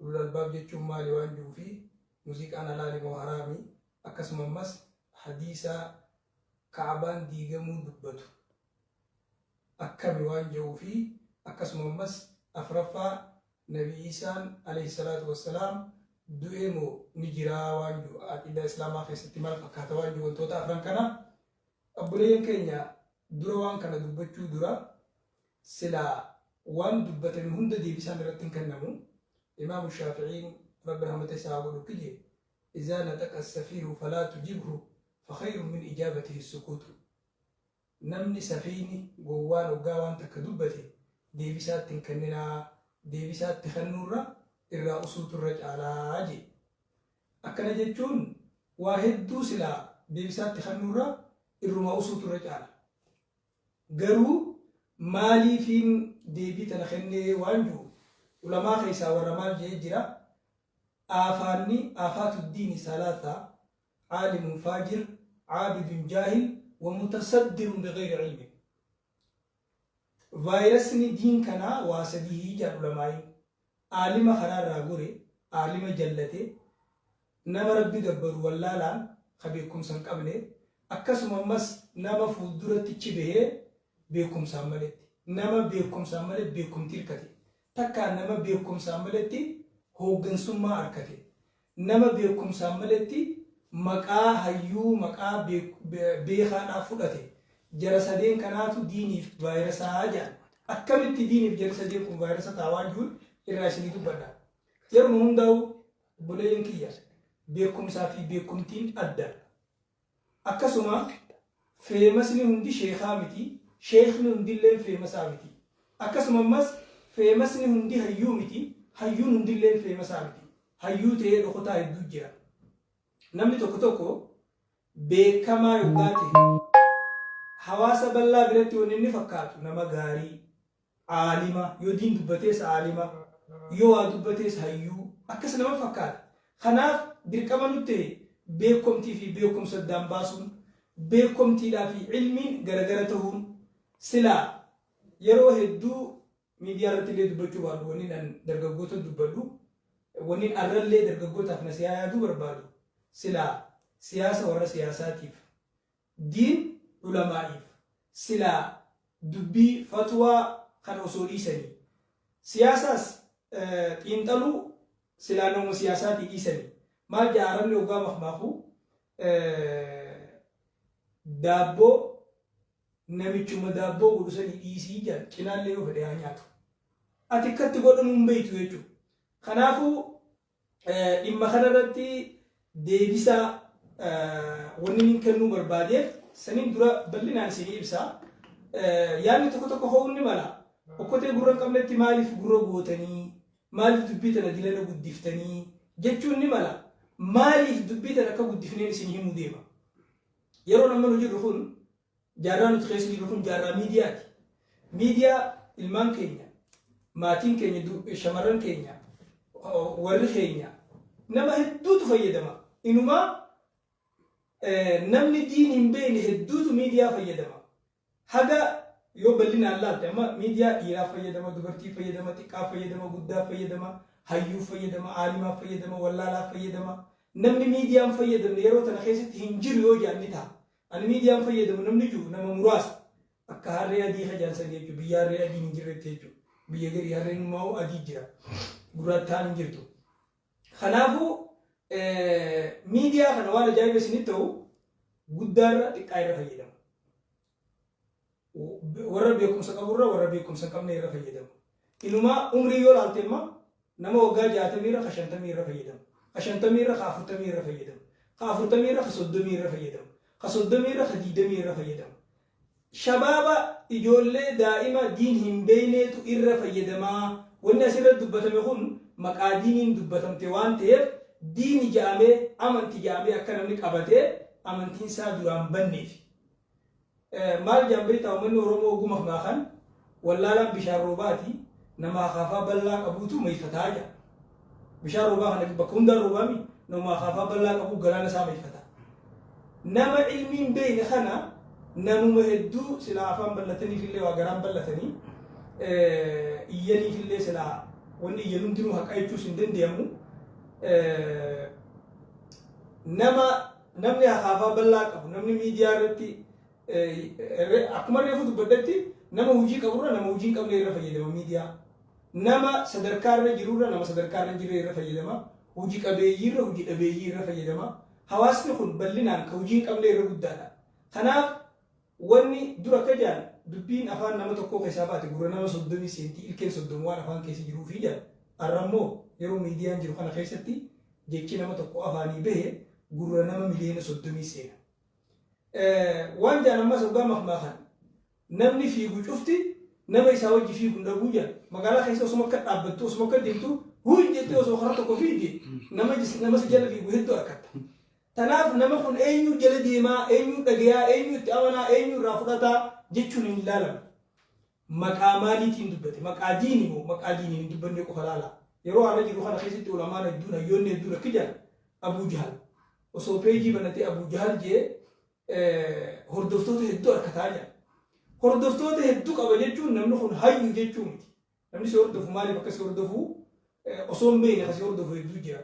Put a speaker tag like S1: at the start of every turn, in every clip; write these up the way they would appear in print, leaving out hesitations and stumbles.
S1: ulul albaab jechuun maali waan jiru fi muuziqaan halaali moo haraami akkasumas hadiisa kaabaan diigamuu dubbatu akkami waan jiru fi akkasumas afraffaa nabi Isaan alayhi salaatu wassalaam du'ee moo ni jira waan jiru aqiida islaamaa keessatti maal fakkaata waan jiru wantoota afran kana abbuleen keenya dura waan kana dubbachuu dura sila waan dubbatame hunda deebisaan irratti hin kennamu imaamu shaafi'iin rabbi rahmata isaa godhu kije إذا نطق السفيه فلا تجبه فخير من إجابته السكوت نمني سفيني جوان وجوان تكذبته ديبسات تنكننا ديبسات تخنورة الرأسوت الرجال عاجي أكن جتون واحد دوسلا ديبسات تخنورة الرأسوت الرجال جرو مالي فين ديبي تنخني وانجو ولما خيسا ورمال جيجرا آفات الدين ثلاثة عالم فاجر عابد جاهل ومتصدر بغير علم فيروسني دين كنا واسديه جاء علماء عالم خرار راغوري عالم جلته نما ربي دبر ولا لا خبيكم سنقبله أكسم مس نما فودرة تشبه بيكم ساملت نما بيكم ساملت بيكم تلكتي تكا نما بيكم ساملتي هوغن سما أركته نما بيكم ساملتي مقا هيو مقا بيخانا فلته جرسدين كاناتو ديني فيروسا هاجان أكملت ديني بجرسدين كم فيروسا تاواجون الراشني تبدا يرمون داو بولين كيا بيكم سافي بيكم تين أدى أكسما فيمسني هندي شيخامتي شيخني هندي لين فيمسامتي أكسما مس فيمسني هندي هيومتي هيون هندي لين فيمسامتي هيو تيه لقطة الدجرة نمني توكو بكما يقاتي حواس بالله برتي ونني فكاتو نما غاري عالمة يودين دبتيس عالمة يو دبتيس هيو أكس نما فكات خناف بركما نتي بيكم تي في بيكم صدام باسون بيكم تي لا في علم غرغرتهم سلا يروه الدو ميديا رتلي دبتو بالو ونين درغغوتو دبلو ونين أرلي درغغوتو أفنسيا دو بربالو سلا سياسة ورا سياساتيف دين علمائيف سلا دبي فتوى خان أصولي سني سياسة تنتلو سلا نمو سياسات إيساني مال جارم لوغا مخماخو دابو نميچوما دابو ودسني إيسي جان كنال ليو فديا نياتو أتكت تقول مبيتو يجو خنافو إما خنرتي ديبسا ونين كنو برباديف سنين درا بلنا سنين إبسا يعني تكو هوني ملا وكتي غورن قبل تمالف غورو غوتني مالف دبيتنا ديلنا غدفتني جتشوني ملا مالف دبيتنا كغدفني سنين موديما يرون من وجه رخون جاران تخيسني رخون جارا ميديا المان كينيا ماتين كينيا دو شمران كينيا ورد كينيا نما هدو تفيدما إنما نمني دين بين هدو ميديا فيدما هذا يو بلنا الله تما ميديا إيرا فيدما دبرتي فيدما تكا فيدما غدا فيدما هيو فيدما عالما فيدما ولالا فيدما نمني ميديا فيدما يرو تنخيست هنجر يو جانتا أنا ميديا فيدما نمني جو نما مراس أكهر ريادي خجان سنجيجو بيار ريادي نجر تيجو بيجر يارين ماو أجيجرا غراتان نجرتو خنافو ميديا خنوانا جاي بس نتو غدار تكايرا فيدما ورا بيكم سكابورا ورا بيكم سكابنا يرا فيدما إنما عمري يول ألتما نما وجا جاتميرا خشنتميرا فيدما خشنتميرا خافرتميرا فيدما خافرتميرا خصدميرا فيدما خصدميرا خديدميرا فيدما شبابا إجولة دائما دين هم بينتو إرا فيدما والناس اللي دبتم يكون مقادين دبتم توان تير دين جامع أمن تجامع أكنمك أبده أمن تنسى درام بنيف مال جنبي تأمن ورمو قمخ ماخن ولا لا بشار روباتي نما خافا بلا أبوتو ميفتاجا بشار روبا بكون دار روبامي نما خافا بلا أبو جلانا سامي فتا نما علمين بين خنا نمو مهدو سلا عفان بلتني في اللي وقرام بلتني إياني في اللي سلا wanni iyyanuun dinuu haqa jechuus hin danda'amu. Namni hakaafaa bal'aa qabu namni miidiyaa irratti akkuma reefu dubbaddetti nama hojii qaburra nama hojii hin qabne irra fayyadama miidiyaa. Nama sadarkaa irra jirurra nama sadarkaa irra jirre irra fayyadama. Hojii qabeeyyiirra hojii dhabeeyyii irra fayyadama. Hawaasni kun bal'inaan ka hojii hin qabne irra guddaadha. Kanaaf wanni dura akka jaan dubbiin afaan nama tokkoo keessaa baate gurra nama 30 seentii ilkeen 30 waan afaan keessa jiruu fi jaan arrammoo yeroo miidiyaan jiru kana keessatti jechi nama tokko afaanii bahe gurra nama miliyoona 30 seena. Waan jaan ammas hoggaa mahmaakan namni fiigu cufti nama isaa wajji fiigu dhabuu jaan magaalaa keessa osuma akka dhaabbattu osuma akka deemtu huun jettee osoo karaa tokko fiigi nama si jala fiigu hedduu harkatta. Tanaaf nama kun eenyu jala deemaa eenyu dhagayaa eenyu itti amanaa eenyu irraa fudhataa jechuun hin ilaalamu. Maqaa maaliitiin dubbate maqaa diini moo maqaa diiniin hin dubbanne qofa laala. Yeroo haala jiru kana keessatti ulamaan hedduun hayyoonni hedduun akka jiran Abuu Jahal osoo peejii banatee Abuu Jahal jee hordoftoota hedduu harkataa jira. Hordoftoota hedduu qaba jechuun namni kun hayyu jechuu miti. Namni si hordofu maaliif akka si hordofu osoo hin beekne akka si hordofu hedduu jira.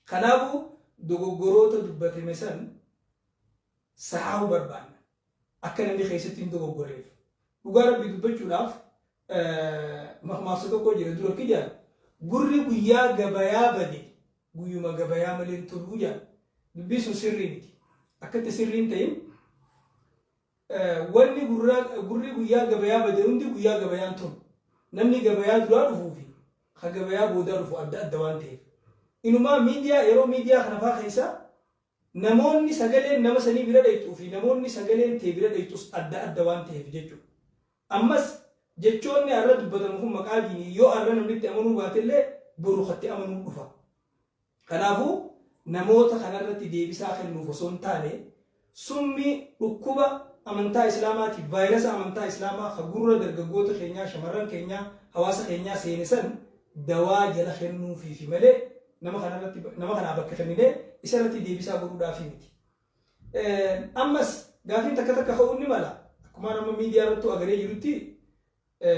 S1: Kanaafuu dogoggoroota dubbatame san saa'uu barbaanna. Akka namni keessatti hin dogoggoreef. Dhugaa rabbii dubbachuudhaaf mahmaasa tokko jira dura akka jaan gurri guyyaa gabayaa bade guyyuma gabayaa malee turuu jaan dubbii sun sirrii miti. Akkatti sirriin ta'in wanni gurri guyyaa gabayaa bade hundi guyyaa gabayaan turu. Namni gabayaa duraa dhufuu fi ka gabayaa boodaa dhufu adda adda waan ta'eef. Inumaa miidiyaa yeroo miidiyaa kana faa keessa namoonni sagaleen nama sanii bira dheeyxuu fi namoonni sagaleen ta'e bira dheeyxuus adda adda waan ta'eef jechuudha. Ammas jechoonni har'a dubbatamu kun maqaa diinii yoo har'a namni itti amanuu baatellee boru katti amanuu dhufa. Kanaafuu namoota kanarratti deebisaa kennuuf osoo hin taane summi dhukkuba amantaa islaamaatiif vaayirasa amantaa islaamaa ka gurra dargaggoota keenyaa shamarran keenyaa hawaasa keenyaa seene san dawaa jala kennuufiifi malee nama kanaa bakka kenninee isarratti deebisaa godhuudhaaf miti. Ammas gaafiin takka takka ka'uun ni mala. Akkuma nama miidiyaa irratti agaree jirutti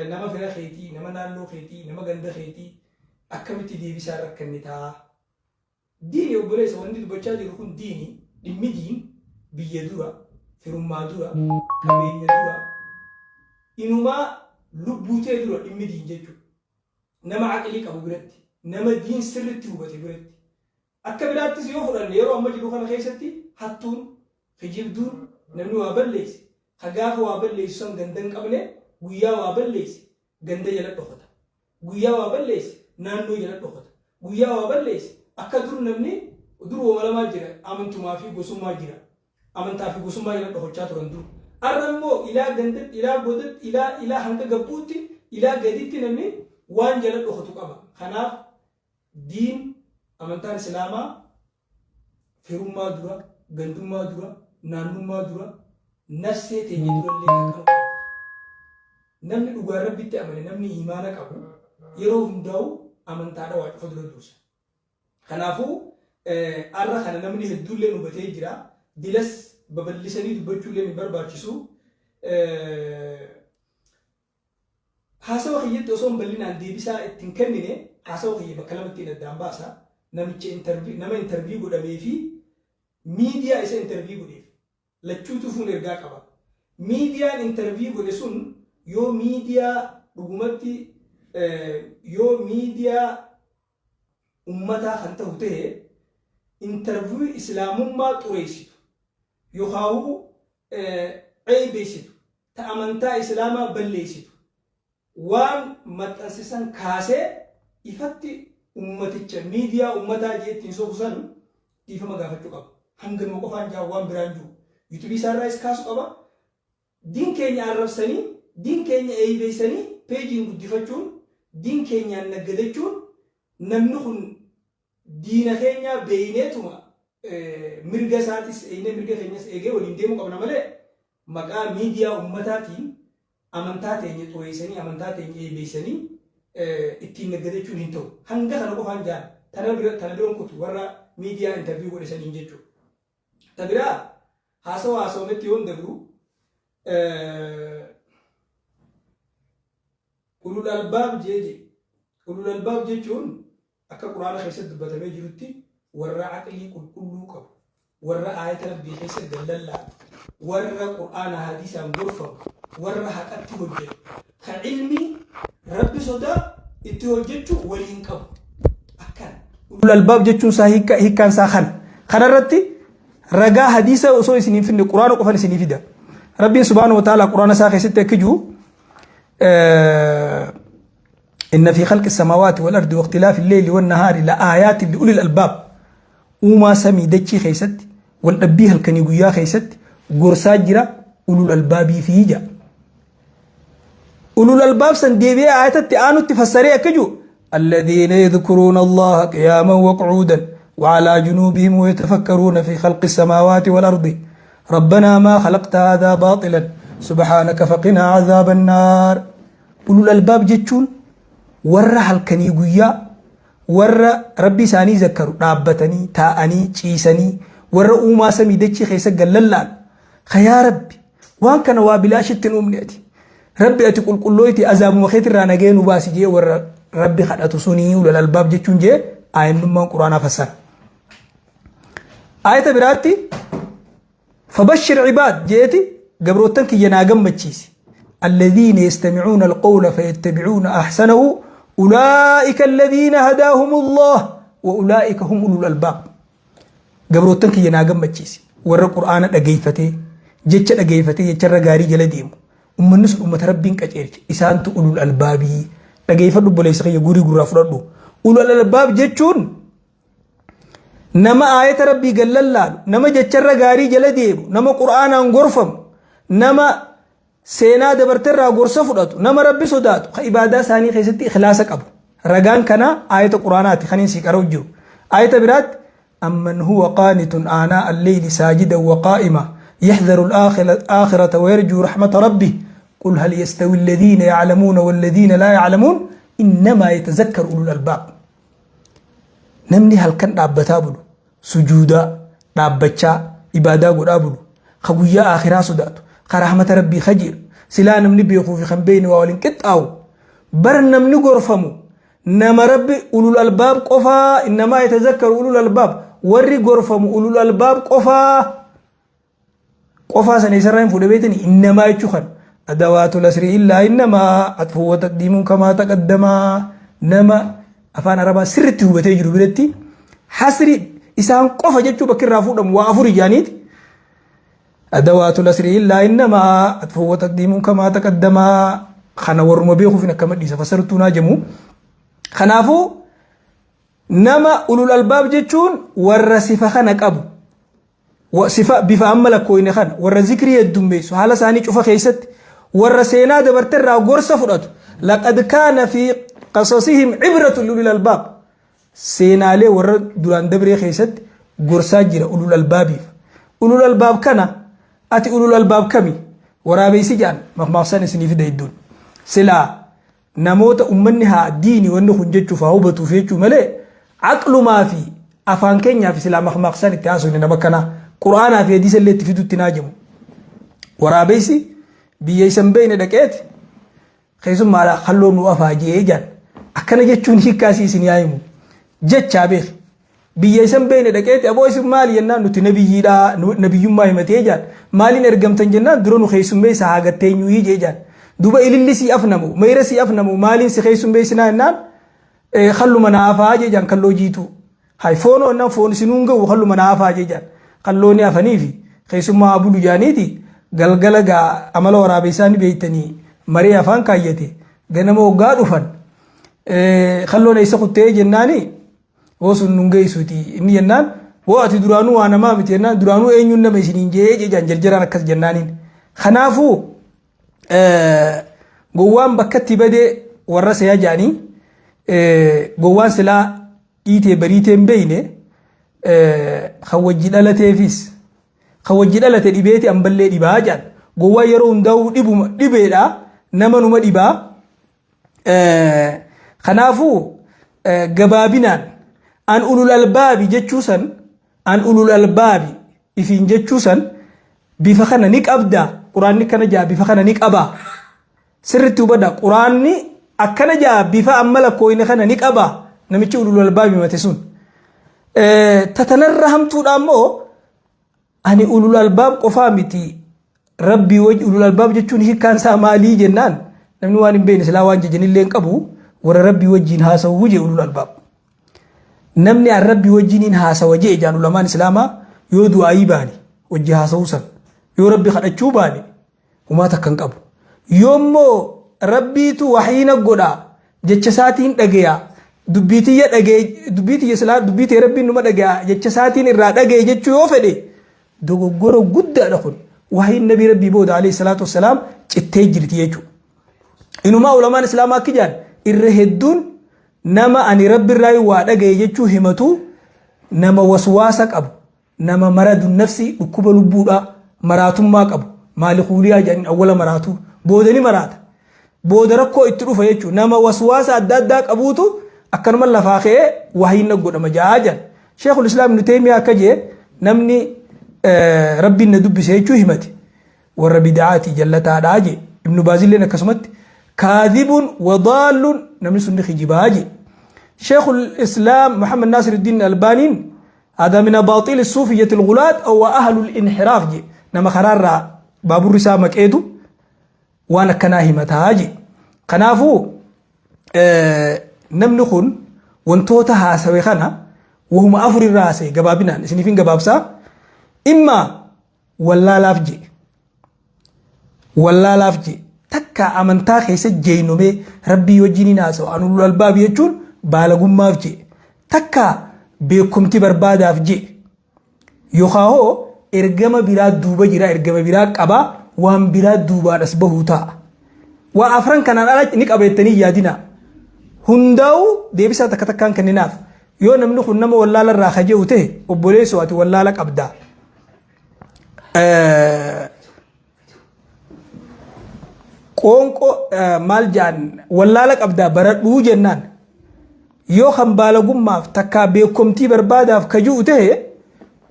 S1: nama fira keetii, nama naannoo keetii, nama ganda keetii akkamitti deebisaa rakkannitaa. Diini obboleessa wanti dubbachaa jiru kun diini dhimmi diin biyya dura, firummaa dura, qabeenya dura, inumaa lubbuutee dura dhimmi diin jechuudha. Nama aqlii qabu biratti. Nama diin sirriitti hubate biratti akka biraattis yoo fudhanne yeroo amma jiru kana keessatti hattuun kijibduun namni waa balleesse hagaafa waa balleessu san ganda hin qabne guyyaa waa balleesse ganda jala dhokata guyyaa waa balleesse naannoo jala dhokata guyyaa waa balleesse akka dur namni dur wamalamaa jira amantumaa fi gosummaa jira amantaa fi gosummaa jala dhokachaa turan dur arra immoo ilaa ganda ilaa godatti ilaa hanga gabbuutti ilaa gaditti namni waan jala dhokatu qaba. Kanaaf diin amantaan islaamaa firummaa dura gandummaa dura naannummaa dura nafsee teenya durallee akka qabu. Namni dhugaa rabbitti amane namni imaana qabu yeroo hundaa'u amantaadha waa cufa dura dursa. Kanaafuu arra kana namni hedduullee hubatee jira. Dilas babal'isanii dubbachuullee ni barbaachisu. Haasawa kiyyatti osoo bal'inaan deebisaa ittiin kennine haasawa kiyya bakka lamatti addaan baasa. Nama interview godhamee fi miidiyaa isa interview godheef lachuutu fuun ergaa qaba. Miidiyaan interview godhe sun yoo miidiyaa dhugumatti yoo miidiyaa ummataa kan ta'u ta'e interview islaamummaa xureessitu yookaan ceebeessitu ta amantaa islaamaa balleessitu waan maxxansisan kaasee ifatti ummaticha miidiyaa ummataa jeettiin sokusan dhiifama gaafachuu qaba. Hanganuma qofaan jaa waan biraan jiru yuutuubii isaarraas kaasu qaba. Diin keenya arrabsanii diin keenya eeyibeessanii peejiin guddifachuun diin keenyaan naggadachuun namni kun diina keenya beeyneetuma mirga isaatis eeynee mirga keenyas eegee waliin deemuu qabna malee maqaa miidiyaa ummataatiin amantaa teenya xureessanii amantaa teenya eeyibeessanii ittiin naggadachuun hin ta'u. Hanga kana qofaan jaan tana biroon kutu warra miidiyaa interview godhesaniin jechuudha. Ta biraa haasawa haasawametti yoon dabru ulul albaab jeeje ulul albaab jechuun akka quraana keessatti dubbatamee jirutti warra aqlii qulqulluu qabu, warra aayata rabbii keessatti dallallaa, warra quraana hadiisaan gorfamu, warra haqatti hojjetu, kan ilmi rabbi sodaa itti hojjechuu waliin qabu. Akkana ulul albaab jechuun isaa hiikkaan isaa kanarratti ragaa hadiisa osoo isiniin finne quraana qofan isinii fida. Rabbiin subhaanahu wa ta'ala quraana isaa keessatti akka jiru إن في خلق السماوات والأرض واختلاف الليل والنهار لآيات لأولي الألباب وما سمي دجي خيست والأبيه الكنيقيا خيست قرساجرة أولو الألباب فيجا أولو الألباب سنديبيا آيات التعانو تفسريا كجو الذين يذكرون الله قياما وقعودا وعلى جنوبهم ويتفكرون في خلق السماوات والأرض ربنا ما خلقت هذا باطلا سبحانك فقنا عذاب النار أولو الألباب جتشون warra halkanii guyyaa warra rabbi isaanii zakkaru dhaabbatanii taa'anii ciisanii warra uumaa samii dachii keessa gallallaan yaa rabbi waan kana waa bilaashitti nuumne ati rabbi ati qulqullooyti azaabuma keetirraa nagee nu baasi jee warra rabbi kadhatu sunii ulul albaab jechuun jee aayannummaan quraanaa fassara. Aayata biraatti fabashshir cibaad jeeti gabrootan kiyya naa gammachiisi alladhiina yastamicuuna alqawla fayattabicuuna ahsanahu أولئك الذين هداهم الله وأولئك هم أولو الألباب قبروتن كي يناغم مجيسي ورى قرآن أغيفتي جيتش أغيفتي جيتش رغاري جلديم أمنس أمت ربين كجيرج إسانتو أولو الألباب أغيفت بوليس خي يقوري قرى فردو أولو الألباب جيتشون نما آية ربي قال لله نما جيتش رغاري جلديم نما قرآن أنغرفم نما سينا دبرتر غورسا فداتو نما ربي سوداتو عباده ثاني خيستي اخلاص قبو رغان كنا ايه قرانات خنين سيقرو جو ايه برات امن هو قانت آناء الليل ساجدا وقائما يحذر الآخرة ويرجو رحمة ربه قل هل يستوي الذين يعلمون والذين لا يعلمون إنما يتذكر أولو الألباب نمني هل كان دابتا بلو سجودا دابتشا عبادا قد أبلو خبويا آخرا سوداتو كرحمة ربي خجير سلا نمني بيخو في خنبين وولين كت أو بر نمني غرفمو نما ربي أولو الألباب قفا إنما يتذكر أولو الألباب وري غرفمو أولو الألباب قفا سنيسرين فود بيتني إنما يتشخن أدوات الأسر إلا إنما أطفو وتقديم كما تقدم نما أفانا ربا سرتي وبتجرو بلتي حسري إسان قفا جتشو بكر رافودم وافوري جانيت أدوات الأسر إلا إنما أطفو وتقديم كما تقدم خنا ورم بيخو فينا كما ديسا فسرتونا جمو خنافو نما أولو الألباب جتشون ورسفة خنك أبو وصفة بفا أملك كوين خان ورزكري الدنبيس وحالا ساني شوفا خيست ورسينا دبرتر غورسا فرأتو لقد كان في قصصهم عبرة لأولو الألباب سينا لي ورد دولان دبري خيست غورسا جيرا أولو الألباب أولو الألباب كان أتي أولو الألباب كمي ورابي سجان مخمصان سنيف دايدون سلا نموت أمنها ديني وأنه جتشو فهوبتو فيتشو ملي عقل ما في أفان كينيا في سلا مخمصان التعاسو لنبكنا قرآن في حديث اللي تفيدو التناجم ورابي سي بيسن بين دكيت خيسم على خلون وافاجي جان أكنا جتشون هيكاسي سنيايمو جتشا بيخ بيسن بين دكيت أبو اسم مالي ينان نتي نبي دا نبي يوم ما يمتي جان مالي نرجم تنجنا درونو خيسم بي ساعتين يجي جان دوبا إللي سي أفنمو ميرسي أفنمو مالي سي خيسم بي سنا ينان خلو منا أفاجي جان خلو جيتو هاي فونو أنا فون سنونغو خلو منا أفاجي جان خلوني أفنيفي خيسم ما أبو جانيتي galgalaga amala waraabesani beeytani marii afaan kaayyate ganama waggaa dhufan khalloona isa kuttee jennaani wosun nungeeysuti inni jennaan wo ati duraanuu waa namaa miti jennaan duraanuu eenyuun nama isiniin jee jejaan jarjaraan akkas jennaaniin kanaafuu gowwaan bakkatti badee warra seeyaa jaanii gowwaan silaa dhiitee bariitee hin beeyne khawwajji dhalateefis khawwajji dhalate dhibeeti amballee dhibaa jaan gowwaa yeroo hundaa'u dhibeedha nama numa dhibaa kanaafuu gabaabinaan an ulul albaabi jechuusan an ulul albaabi ifiin jechuusan bifa kana ni qabda quraanni kana jaa bifa kana ni qaba sirritti hubadha quraanni akkana jaa bifa ammala kooyne kana ni qaba namichi ulul albaabi mate sun tatanarra hamtuudha ammoo ani ulul albaab qofaa miti rabbii wajji ulul albaab jechuun hiikkaan isaa maalii jennaan namni waan hin beekne silaa waan jejanillee hin qabu warra rabbii wajjiin haasawuu je ulul albaab namni an rabbii wajjiin haasawa je jaan ulamaan islaamaa yoo du'aayii baani wajji haasawuu san yoo rabbi kadhachuu baani humaa takkan qabu yoommoo rabbiitu wahiina godha jecha isaatiin dhagaya dubbiitiyya dhagee dubbiitiyya silaa dubbiitiyya rabbiin numa dhagaya jecha isaatiin irraa dhagee jechuu yoo fedhe dogoggora guddaadha kun wahiin nabii rabbii booda alayhi salaatu wassalaam cittee jirti jechuudha. Inumaa ulamaan islaamaa akki jaan irra hedduun nama ani rabbi irraa waa dhagee jechuu himatu nama waswaasa qabu nama maradu nafsi dhukkuba lubbuudha maraatummaa qabu maali kuuliyaa jedhanii awwala maraatu booda ni maraata booda rakkoo itti dhufa jechuudha nama waswaasa adda addaa qabuutu akkanuma lafaa ka'ee wahiin godhama jaajan sheekul islaam ibnu taymiyaa akka jee namni rabbiin na dubbise jechuu himate warra bid'aati jallataadhaa je ibnu baazilleen akkasumatti kaadhibun wadaalun namni sunni kijibaa je sheekul islaam muhammad naasir iddiin albaaniin هذا من أباطيل الصوفية الغلاة أو أهل الانحراف جي نما خرارا بابور رسامك إيدو وانا كناهي متاجي قنافو نمنخون وانتوتها سويخانا وهم أفر الراسي قبابنا سنفين قبابسا إما ولا لافجي ولا لافجي تكا أمنتا خيسة جينو مي ربي وجيني ناسو أنو الباب يجون بالغم مافجي تكا beekumti barbaadaaf je yookaan ergama biraa duuba jira ergama biraa qaba waan biraa duubaadhas bahuu ta'a waa afran kanaan ala ni qabeettanii yaadina hundaa'u deebisaa takka takkaan kenninaaf yoo namni kun nama wallaala irraa kaje'u ta'e obboleessoo ati wallaala qabdaa qoonqoo maal jaan wallaala qabdaa baradhuu jennaan yoo kan baalagummaaf takkaa beekumtii barbaadaaf kajuu ta'e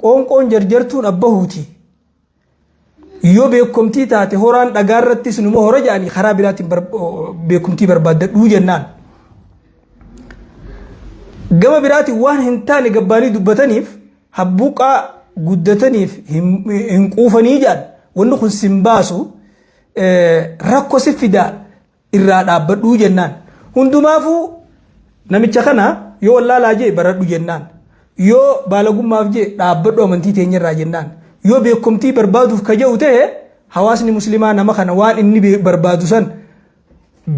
S1: qoonqoon jarjartuun abbahuuti yoo beekumtii taate horaan dhagaarrattis numa hora jedhanii karaa biraatiin beekumtii barbaaddadhuu jennaan gama biraatiin waan hin taane gabbaanii dubbataniif habbuuqaa guddataniif hin quufanii jedhan wanni kun sin baasu rakkoo si fidaa irraa dhaabbadhuu jennaan hundumaafuu namicha kana yoo wallaalaa jee baradhu jennaan yoo baalagummaaf jee dhaabbadhu amantii teenyarraa jennaan yoo beekumtii barbaaduuf kaja'u ta'e hawaasni muslimaa nama kana waan inni barbaadu san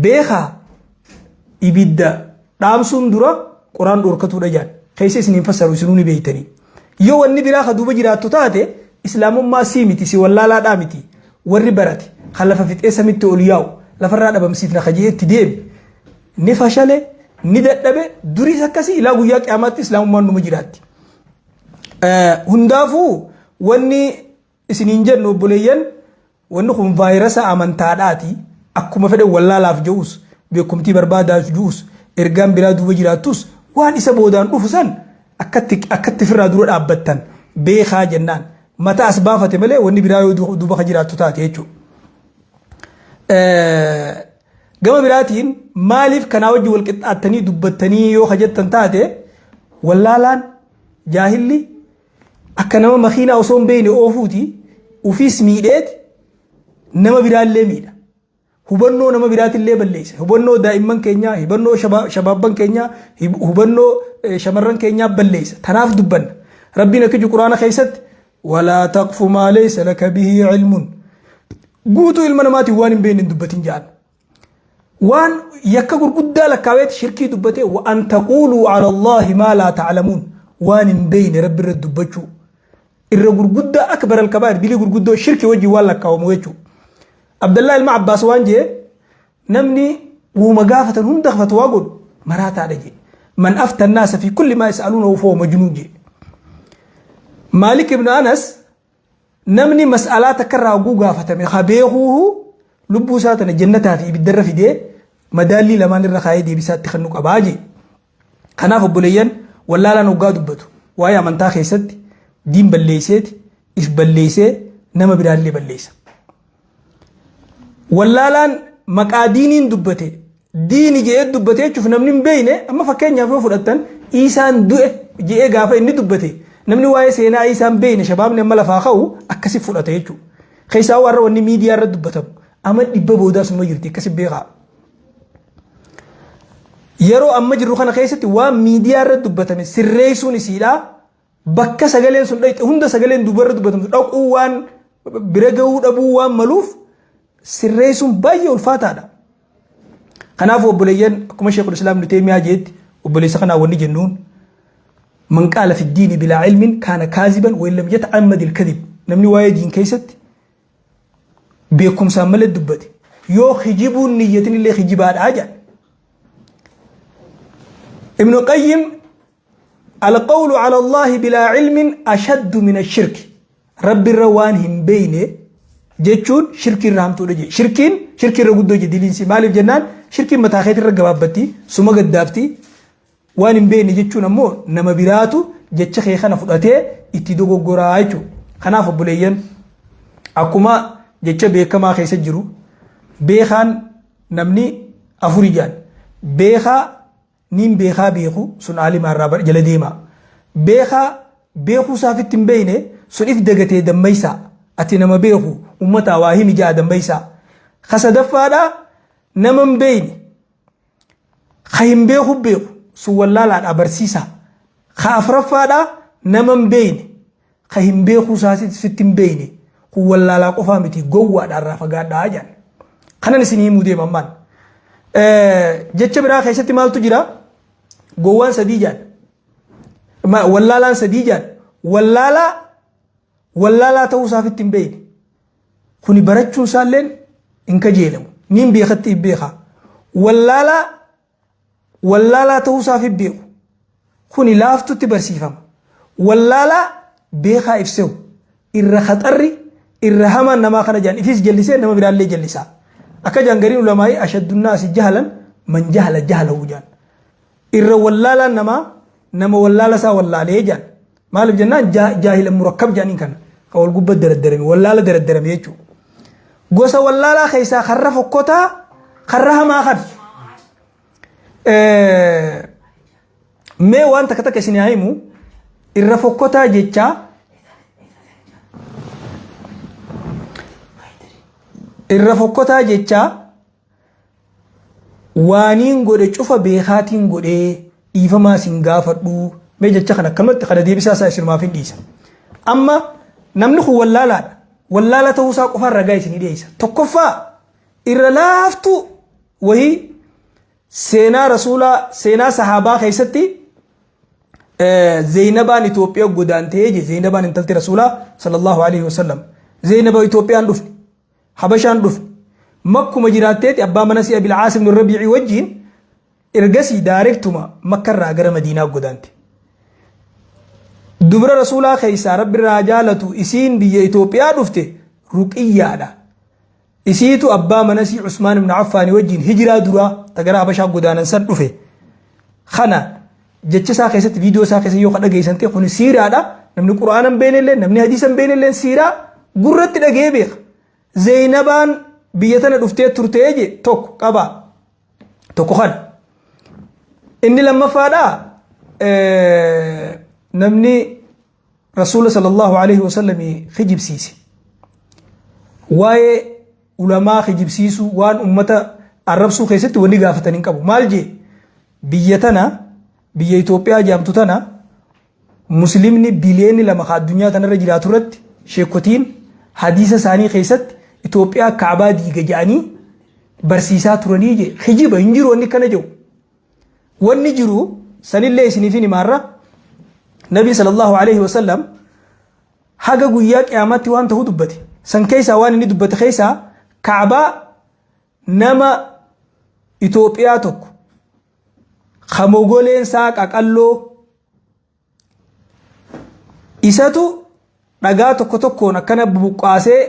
S1: beekaa ibidda dhaamsuun dura quraan dhorkatuudha jaan keessa isiniin fassaru isinuu ni beeytanii yoo wanni biraa ka duuba jiraattu taate islaamummaa sii miti si wallaalaadhaa miti warri barate kan lafa fixee samitti ol yaa'u lafarraa dhabamsiifna kajeetti deemi ni fashale ni dadhabe duris akkasii ilaa guyyaa qiyaamaatti islaamummaan numa jiraatti hundaafuu wanni isiniin jennu obboleeyyan wanni kun vaayirasa amantaadhaati akkuma fedhe wallaalaaf je'us beekumtii barbaadaaf je'us ergaan biraa duuba jiraattus waan isa boodaan dhufu san akkatti firraa dura dhaabbattan beekaa jennaan mataa as baafate malee wanni biraa yoo duuba ka jiraattu taate jechuudha. gama biraatiin maaliif kanaa wajji wal qixxaattanii dubbattanii yoo hajjattan taate wallaalaan jaahilli akka nama makiinaa osoo hin beekne oofuuti ufiis miidheeti nama biraallee miidha hubannoo nama biraatillee balleessa hubannoo daa'imman keenyaa hubannoo shabaabban keenyaa hubannoo shamarran keenyaa balleessa tanaaf dubbanna rabbiin akka quraana keessatti walaa taqfu maa laysa laka bihi cilmun guutuu ilma namaatiin waan hin beekne dubbatin jaan وان يكبر قد لكاويت شركي دبته وان تقولوا على الله ما لا تعلمون وان بين رب الدبچو الرغور قد اكبر الكبائر دي غور قد شركي وجي ولا كاوموچو عبد الله بن عباس وانجي نمني ومغافه هندخ فتواغد مراتا دجي من افتى الناس في كل ما يسالونه فهو مجنون جي مالك بن انس نمني مسالات كرا غوغافه من خبيهوه لبوساتنا جنتها في بالدرة في دي مدالي لما نرخاي دي بسات تخنوك أباجي خناف بوليان ولا لا نوقا دبتو وايا من تاخي ست دين بليسيت إف بليسي نما برالي بليس ولا لا مقادين دبتي diini jee dubbatee jechuuf namni hin beekne amma fakkeenyaaf yoo fudhattan Iisaan du'e jee gaafa inni dubbate namni waa'ee seenaa Iisaan beekne shabaabni amma lafaa ka'u akkasi fudhate jechuudha. Keessaa warra wanni miidiyaa irra dubbatamu amma dhibba boodaas immoo jirti akkasi beekaa. Yeroo amma jirru kana keessatti waan miidiyaa irra dubbatame sirreessuun isiidhaa bakka sagaleen sun dhayxe hunda sagaleen dubarra dubbatamtu dhaquu waan bira gahuu dhabuu waan maluuf sirreessuun baay'ee ulfaataadha. Kanaaf obboleeyyan akkuma Sheekul Islaam Ibn Taymiyaa jeetti obboleessa kanaa wanni jennuun man qaala fi diini bilaa ilmin kaana kaaziban wa illam yata'ammad al-kadhib namni waa'ee diin keessatti beekumsaan malee dubbate yoo hijibuun niyyatin illee hijibaadhaa jedha. ابن القيم القول على الله بلا علم أشد من الشرك رب الروان هم بينه جتشون شرك الرحمة لجي شرك الرقود جي دلين سي مالف جنان شرك متاخيت الرقبابتي سمى قدافتي وان هم بينه جتشون أمو نما براتو جتش خيخانا فضاتي اتدوغو قرايتو خناف بليين أكما جتش بيكما خيس الجرو بيخان نمني أفريجان بيخا نيم بيخا بيخو سن عالم الرابر جلديما بيخا بيخو سافت بينه سن إفدقته دميسا أتنما بيخو أمتا واهي مجا دميسا خسدفادا نمم بين خيم بيخو بيخو سو واللالا أبرسيسا خافرفادا نمم بين خيم بيخو ساسد فتن بينه هو واللالا قفامتي قوة الرافقات دا أجان خنا نسيني مودي ممان جتش برا خيستي مال تجرا قوان سديجان ما واللالا سديجان واللالا توصف التنبين خوني برجو سالين إنك جيلم مين بيخت إبيخا واللالا توصف إبيخ خوني لافتو تبرسيفم واللالا بيخا إفسو إرى خطري إرى هما نما خنجان إفيس جلسين نما برالي جلسا أكا جانغرين علماء أشد الناس جهلا من جهل جهله جان إر واللالا نما واللالا سا واللالا جان مالف جنان جاهل مركب جانين كان قول قبة درمي واللالا درمي يجو قوسا واللالا خيسا خرف الكوتا خرها ما خد مي وان تكتك سنهايمو إر فكوتا جيتشا irra fokkotaa jecha waaniin godhe cufa beekaatiin godhe dhiifamaa sin gaafadhu mee jecha kana akkamatti kana deebisaa isaa isirmaaf hin dhiisa amma namni kun wallaalaadha wallaala ta'uusaa qofaan ragaa isinii dhiyeessa tokkoffaa irra laaftu wahii seenaa rasuulaa seenaa sahaabaa keessatti Zaynabaan Itoophiyaa godaantee je Zaynabaan intalti rasuulaa sallallahu alaihi wasallam Zaynaba Itoophiyaan dhufte حبشان دف مكة مجراتات أبا منسي أبي العاصم بن الربيع وجين إرجسي داركتما مكة راجر مدينة قدانت دبر رسول الله خيسا رب الرجالة إسين بي إثيوبيا دفته رقية على إسيتو أبا منسي عثمان بن عفان وجين هجرة درا تجرى حبشا قدانا سن دفه خنا جتش ساخيست فيديو ساخيست يو خدا جيسنتي خون سيرة هذا نمني قرآن بين اللين نمني حديث بين اللين سيرة قررت لجيبه زينبان بيتنا دفتي ترتيجي توك قبا توك خد إني لما فادا نمني رسول صلى الله عليه وسلم خجب سيسي واي علماء خجب سيسو وان أمتا الربسو خيست وني غافتنين قبو مالجي بيتنا بي إثيوبيا جامتوتنا مسلمني بليني لما خاد الدنيا تنرى جلاتورت شيكوتين حديث ثاني خيست إثيوبيا كعبة دي جاني برسيسا تراني جي خجيبا ينجرو أني كان جو ونجرو سن الله سنفيني مرة نبي صلى الله عليه وسلم حاجة قوياك قيامات وان تهو دبتي سن كيسا وان ني دبت خيسا كعبة نما إثيوبيا توك خموغولين ساك أقلو إساتو dhagaa tokko tokkoon akkana buqqaasee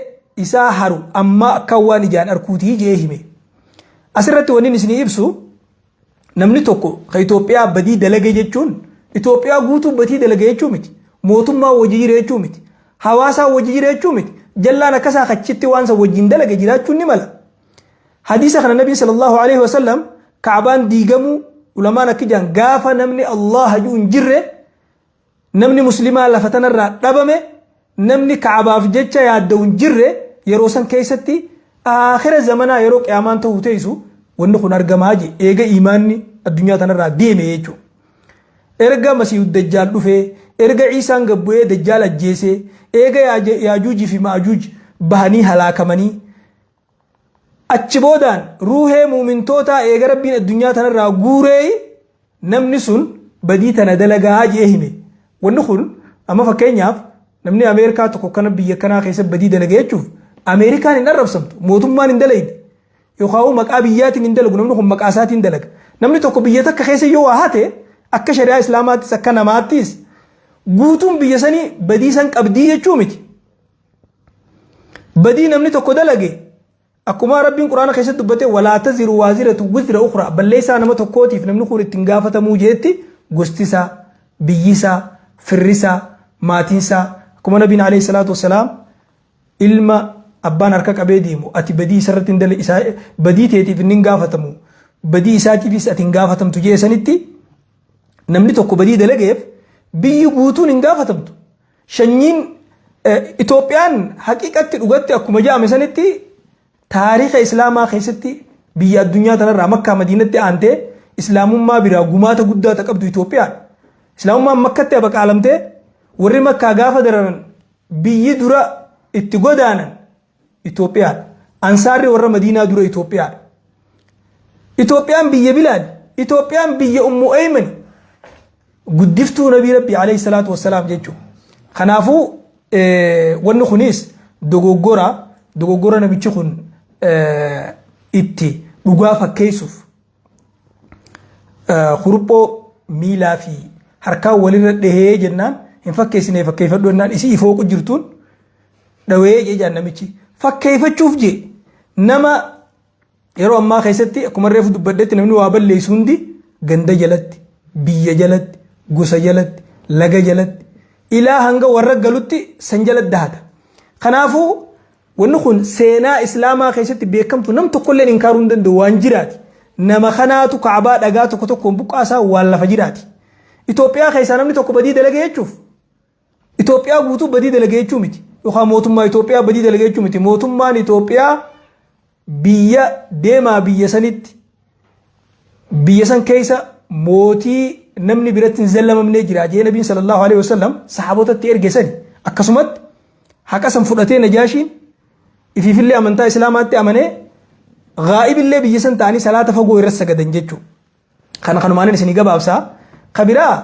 S1: isaa haru amma akka waan ijaan arkuutii jee hime asirratti wanni isin ibsu namni tokko ka Itoophiyaa badii dalage jechuun Itoophiyaa guutuu badii dalage jechuun miti mootummaa wajji jira jechuun miti hawaasaa wajji jira jechuun miti jallaan akkasaa kachitti waan sa wajjin dalage jiraachuun ni mala hadiisa kana nabii sallallahu alaihi wasallam كعبان ديقمو ولما نكجان قافا نمني الله جون جره نمني مسلمة لفتنا الرابمة نمني كعبا في جتشا يادون جره يروسن كيستي آخر زمنا يروك امان تهوتيسو ونخو نرقماجي ايغا ايماني الدنيا تنرى ديمي يجو ارقا مسيح الدجال دفه ارقا عيسان قبوه دجال الجيسي ارقا ياجوجي في ماجوج بهني هلاكمني اتشبودان روحي مؤمنتوتا ايغا ربين الدنيا تنرى قوري نمنسون بديتنا دلقا جيهمي ونخو اما فكينياف نمني امريكا تكو كان بيكنا خيسب بدي دلقا يجوف امريكا ننرب سمتو موتمان اندلقيد يخاو مقابيات اندلق نمنخو مقاسات اندلق نمني تكو بيتك خيسي يو هاتي akka shari'a islaamaattis akka namaattis guutuun biyya sanii badii san qabdii jechuu miti. Badii namni tokko dalage akkuma rabbiin quraana keessatti dubbate walaa taziru waaziratu wizra ukhra balleessaa nama tokkootiif namni kun ittiin gaafatamuu jeetti gostisaa biyyisaa firrisaa maatiinsaa akkuma nabiin alayhi salaatu wassalaam ilma abbaan harka qabee deemu ati badii isarratti badii teetiif inni gaafatamu badii isaatiifis ati hin gaafatamtu jee sanitti namni tokko badii dalageef biyyi guutuun hin gaafatamtu. Shanyiin Itoophiyaan haqiiqatti dhugatti akkuma jaame sanitti taariikha islaamaa keessatti biyya addunyaa tanarraa Makkaa Madiinatti aantee islaamummaa biraa gumaata guddaa qabdu Itoophiyaan. Islaamummaan Makkatti abaqaalamtee warri Makkaa gaafa dararan biyyi dura itti godaanan Itoophiyaan. Ansaarri warra Madiinaa dura Itoophiyaan. Itoophiyaan biyya bilaad. Itoophiyaan biyya Ummu Ayman. guddiftuu nabii rabbi alayhi salaatu wassalaam jechuudha. Kanaafuu wanni kunis dogoggora nabichi kun itti dhugaa fakkeessuuf kuruphoo miilaa fi harkaa walirra dhahee jennaan hin fakkeessine fakkeeffadhu jennaan isii ifooqu jirtuun dhawee jejaan namichi fakkeeffachuuf je nama yeroo ammaa keessatti akkuma reefu dubbadhetti namni waa balleessu hundi ganda jalatti biyya jalatti gosa jalatti laga jalatti ilaa hanga warra galutti san jalatti dahata. Kanaafuu wanni kun seenaa islaamaa keessatti beekamtu nam tokkolleen inkaaruu hin danda'u waan jiraati. Nama kanaatu kaabaa dhagaa tokko tokkoon buqqaasaa waan lafa jiraati. Itoophiyaa keessaa namni tokko badii dalagee jechuuf Itoophiyaa guutuu badii dalagee jechuu miti. Yookaan mootummaa Itoophiyaa badii dalagee jechuu miti. Mootummaan Itoophiyaa biyya deemaa biyya sanitti biyya san keessa mootii namni biratti zallamamnee jira jee nabiin sallallahu alaihi wasallam sahaabotatti ergesan akkasumatti haqa san fudhatee Najaashiin ififillee amantaa islaamaatti amanee gaa'ibillee biyya san ta'anii salaata fagoo irra sagadan jechuu kanumaan isinii gabaabsaa kabiraa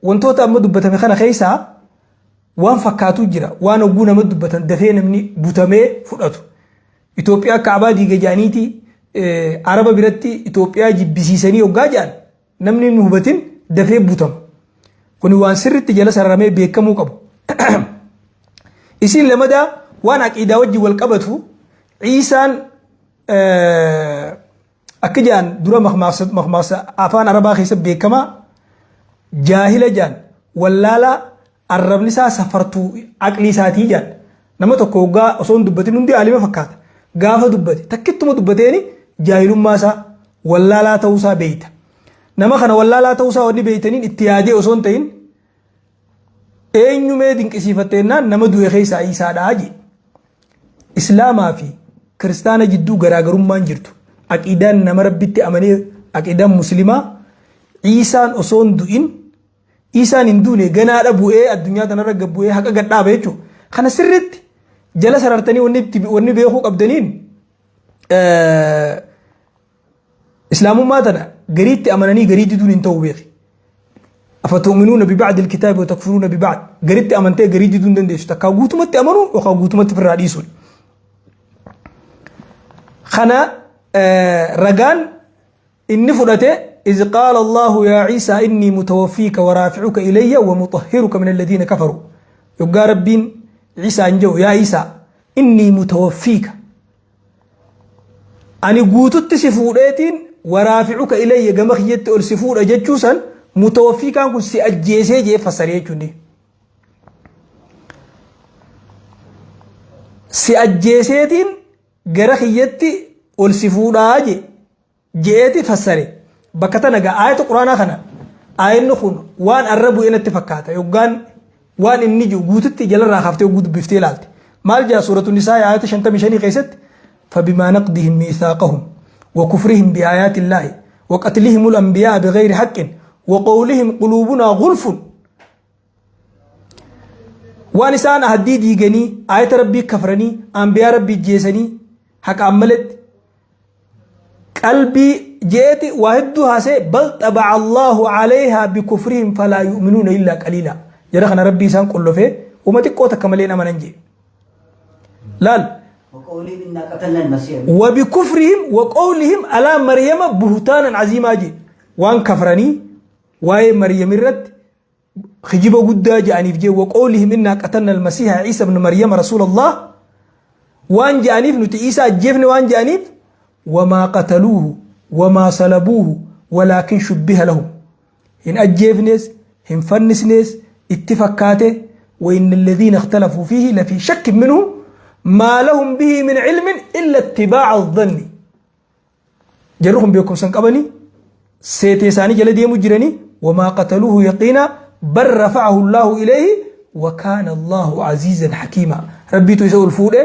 S1: wantoota amma dubbatame kana keessaa waan fakkaatu jira waan oguu nama dubbatan dafee namni butamee fudhatu Itoophiyaa kaabaa diiga jaaniitii Araba biratti Itoophiyaa jibbisiisanii hoggaa jedhan namni hin hubatin dafee butamu. Kun waan sirriitti jala sararamee beekamuu qabu. Isin lamadaa waan aqiidaa wajji wal qabatu Ciisaan akka jedhan dura maqmaasa afaan Arabaa keessa beekamaa jaahila jedhan wallaalaa arrabni isaa safartuu aqlii isaatii jedhan nama tokko hoggaa osoo hin dubbatin hundi aalima fakkaata. Gaafa dubbate takkittuma dubbateeni jaahilummaa isaa wallaalaa ta'uu isaa beeyta. Nama kana wallaalaa ta'uu isaa wanni beeytaniin itti yaadee osoo hin ta'in eenyumee dinqisiifatteenaan nama du'e keessaa Iisaadhaa jedhe. Islaamaa fi kiristaana jidduu garaagarummaan jirtu. Aqiidaan nama rabbitti amanee aqiidaan muslimaa Iisaan osoo hin du'in Iisaan hin duune ganaadha bu'ee addunyaa kanarra gabbu'ee haqa gadhaaba jechuudha. Kana sirriitti jala sarartanii wanni beekuu qabdaniin islaamummaa tana gariitti amananii garii diduun hin ta'u beeki. Afatu'minuuna bibacdi alkitaabi wa takfuruuna bibacd gariitti amantee garii diduu hin dandeessu takkaa guutumatti amanuu yookaan guutumatti firraa dhiisuun. Kana ragaan inni fudhate إذ قال الله يا عيسى إني متوفيك ورافعك إلي ومطهرك من الذين كفروا يقال ربين عيسى انجو يا عيسى إني متوفيك أني قوتت سفوريتين ورافعك إلي قمخ يتقل سفور أججوسا متوفيك أنكو سيأجيسي جي فسريتوني سيأجيسيتين قرخ يتقل سفور أجي جئتي فسري بكتنا جا آية القرآن خنا آية نخون وان الرب وين اتفقاته يوجان وان النجو جوتت جل راخفته وجود بفتيلات مال جاء سورة النساء آية شنت مشاني قيست فبما نقضهم ميثاقهم وكفرهم بآيات الله وقتلهم الأنبياء بغير حق وقولهم قلوبنا غلف وانسان هديد يجني آية ربي كفرني أنبياء ربي جيسني حق عملت قلبي جيتي وهدوها سي بل طبع الله عليها بكفرهم فلا يؤمنون إلا قليلا جرخنا ربي سان كله فيه وما تقوتك كمالين من ننجي لال
S2: وقولهم إنا قتلنا المسيح
S1: وبكفرهم وقولهم على مريم بهتانا عظيما جي وان كفرني واي مريم الرد خجيبه قدا جاني في جي وقولهم إنا قتلنا المسيح عيسى بن مريم رسول الله وان جانيف نتي عيسى جيفني وان جانيف وما قتلوه وما صلبوه ولكن شبه لهم إن أجيفنيس هم فنسنيس اتفاقاته وإن الذين اختلفوا فيه لفي شك منه ما لهم به من علم إلا اتباع الظن جرهم بيكم سنقبني سيتيساني جلدي مجرني وما قتلوه يقينا بل رفعه الله إليه وكان الله عزيزا حكيما ربي تسول فوده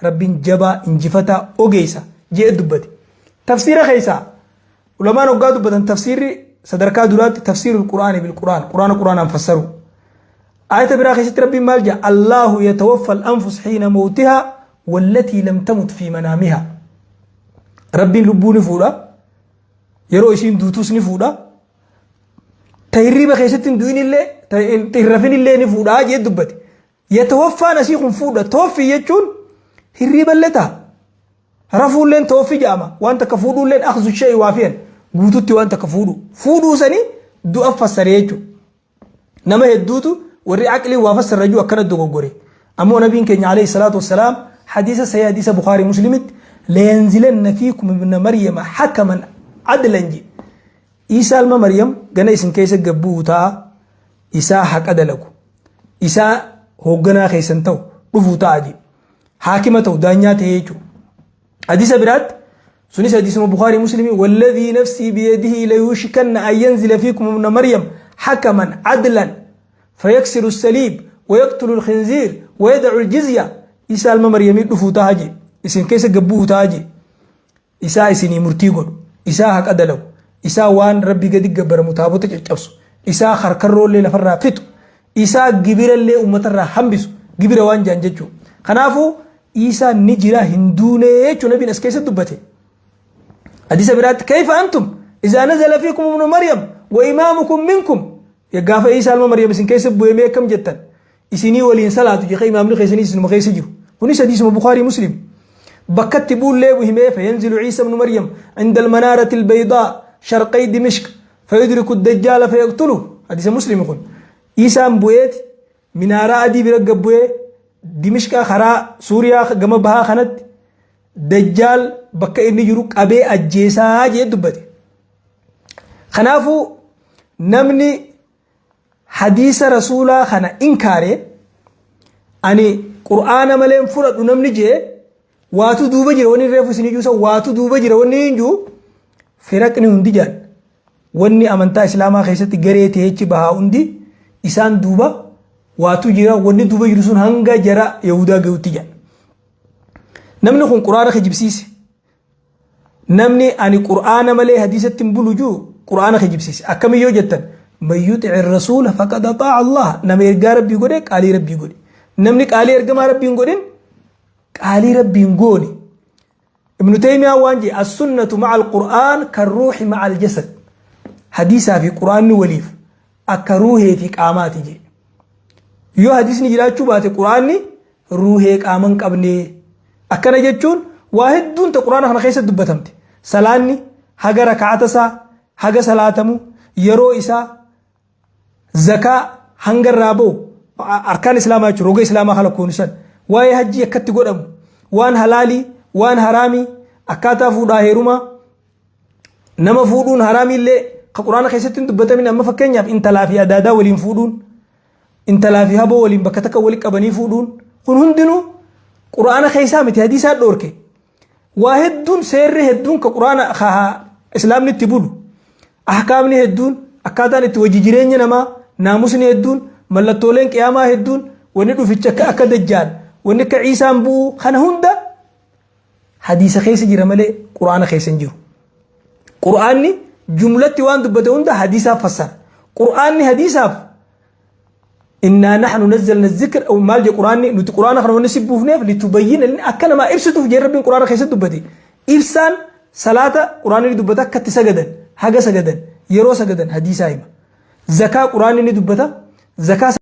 S1: ربي جبا انجفتا أوغيسا جاء دبتي تفسير خيسا ولما نقاد بدن تفسير صدركا دولات تفسير القرآن بالقرآن قرآن فسروا آية براخيسة ربي مالجا الله يتوفى الأنفس حين موتها والتي لم تمت في منامها ربي لبوني فودا يرو إشين دوتوس نفودا تهريب خيسة دوين اللي تهرفين اللي نفودا جيد دبتي يتوفى نسيخ فودا توفي يجون هريب اللتا رفو لين توفي جاما وانت كفودو لين أخذ الشيء وافيا قوتوتي وانت كفودو فودو سني دو أفسر يجو نما هدوتو وري عقلي وافسر رجو أكنا دوغوري أمو نبي كان عليه الصلاة والسلام حديث حديث بخاري مسلم لينزلن فيكم ابن مريم حكما عدلا جي إيسا الما مريم غنا اسم كيس قبوتا إيسا حق أدلكو إيسا هوغنا خيسنتو رفوتا جي حاكمتو دانيات هيجو حديث برات سنيس حديث بخاري مسلم والذي نفسي بيده ليوشكن أن ينزل فيكم ابن مريم حكما عدلا فيكسر السليب ويقتل الخنزير ويدع الجزية إسا المريم يدفو تاجي إسن كيس قبوه تاجي إسا إسني مرتيقون إسا حق أدلو إسا وان ربي قد قبر متابطة جبسو إسا خركرو اللي لفرها فتو إسا قبير اللي أمتر حنبسو قبير وان جانججو خنافو إسا نجرا هندوني يجو نبي ناس كيس الدبتي حديث برات كيف أنتم إذا نزل فيكم ابن مريم وإمامكم منكم يقاف إيسا المريم سن كيس بويمي كم جتا إسيني ولين صلاة جي إمام لخيسني سن مخيس جيرو ونيس حديث بخاري مسلم بكت بول لي وهمي فينزل عيسى بن مريم عند المنارة البيضاء شرقي دمشق فيدرك الدجال فيقتله حديث مسلم يقول إيسا بويت منارة أدي برقب بويت دمشق خرا سوريا قم بها خند دجال بكا إني جروك أبي أجيسا جي دبتي خنافو نمني حديث رسولا خنا إنكاري أني قرآن ملهم فرد نمني جي واتو دوبا جيرا وني ريفو سنجوسا واتو دوبا جيرا وني نجو فرقني هندي جان وني أمانتا إسلاما خيستي غريتي هيتش بها هندي إسان دوبا واتو جيرا وني دوبا جيرسون هنگا جرا يهودا غوتي جان نمني خون قرآن خجبسيسي نمني أني قرآن ملي حديثة تنبولو جو قرآن خجبسيسي أكمي يو جتن من يطع الرسول فقد أطاع الله نما يرجع ربي يقولك قالي ربي يقولي نمني قالي يرجع ربي يقولين قالي ربي يقولي ابن تيمية وانجي السنة مع القرآن كالروح مع الجسد حديثها في قرآن وليف أكروه في قاماتي جي يو حديث نجلا شبات قرآن روحك آمن قبني أكنا جتشون واحد دون تقرآن خنا خيسة دبتمت سلاني حاجة ركعتسا حاجة صلاتمو يرو إسا زكاة هنگر رابو أركان إسلام أجو روغ إسلام خلقو نسان واي حجي يكت قدم وان حلالي وان حرامي أكاتا فودا هيروما نما فودون حرامي اللي قرآن خيستين دبتا من أما فكين ياب انت لا في أدادا ولين فودون انت لا في هبو ولين بكتك ولك أبني فودون كن هندنو قرآن خيسامتي حديثات دوركي واحد دون سير هدون كقرآن خاها إسلام نتبولو أحكام نهدون أكادان التوجي جيرين نما ناموس نهدون ملتولين قياما هدون وندو في تشكا أكاد الجال ونك عيسى أنبو خنهون دا حديث خيس جير ملي قرآن خيس نجيو قرآن جملة وان دبتون دا حديثا فسر قرآن حديثا إنا نحن نزلنا الذكر أو مال جي قرآن نتي قرآن خنو نسبوه نيف لتبين لن أكنا ما إبسطو في جرب قرآن خيس دبتي إبسان صلاة قرآن دبتا كت سجدا حاجة سجدا يرو سجدا حديثا إما زكاة قرآن دبتا زكاة